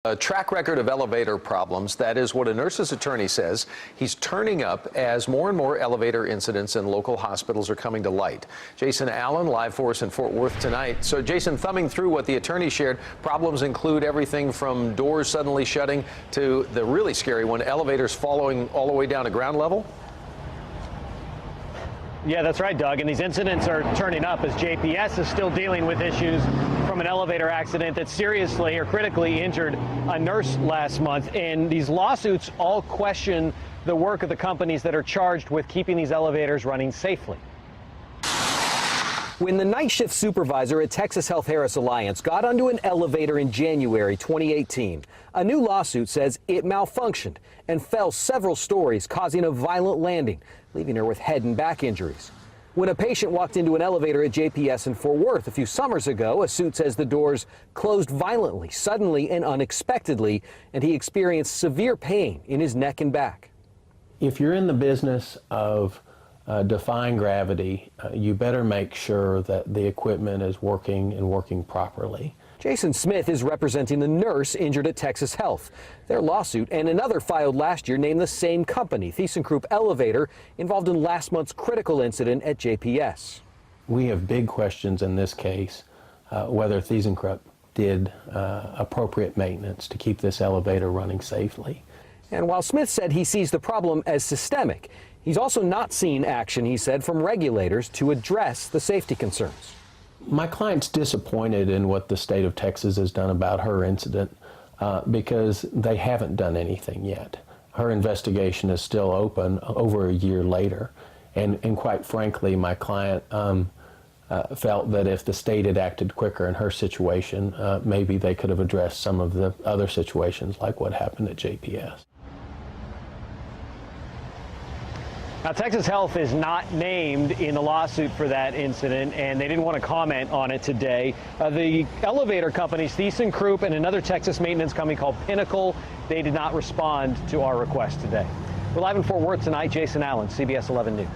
A track record of elevator problems. That is what a nurse's attorney says. He's turning up as more and more elevator incidents in local hospitals are coming to light. Jason Allen, live for us in Fort Worth tonight. So, Jason, thumbing through what the attorney shared, problems include everything from doors suddenly shutting to the really scary one, elevators falling all the way down to ground level. Yeah, that's right, Doug. And these incidents are turning up as JPS is still dealing with issues from an elevator accident that seriously or critically injured a nurse last month. And these lawsuits all question the work of the companies that are charged with keeping these elevators running safely. When the night shift supervisor at Texas Health Harris Alliance got onto an elevator in January 2018, a new lawsuit says it malfunctioned and fell several stories, causing a violent landing, leaving her with head and back injuries. When a patient walked into an elevator at JPS in Fort Worth a few summers ago, a suit says the doors closed violently, suddenly and unexpectedly, and he experienced severe pain in his neck and back. If you're in the business of defying gravity, you better make sure that the equipment is working and working properly. Jason Smith is representing the nurse injured at Texas Health. Their lawsuit and another filed last year named the same company, ThyssenKrupp Elevator, involved in last month's critical incident at JPS. We have big questions in this case, whether ThyssenKrupp did appropriate maintenance to keep this elevator running safely. And while Smith said he sees the problem as systemic, he's also not seen action, he said, from regulators to address the safety concerns. My client's disappointed in what the state of Texas has done about her incident because they haven't done anything yet. Her investigation is still open over a year later, and quite frankly, my client felt that if the state had acted quicker in her situation, maybe they could have addressed some of the other situations like what happened at JPS. Now, Texas Health is not named in the lawsuit for that incident, and they didn't want to comment on it today. The elevator companies, ThyssenKrupp and another Texas maintenance company called Pinnacle, they did not respond to our request today. We're live in Fort Worth tonight. Jason Allen, CBS 11 News.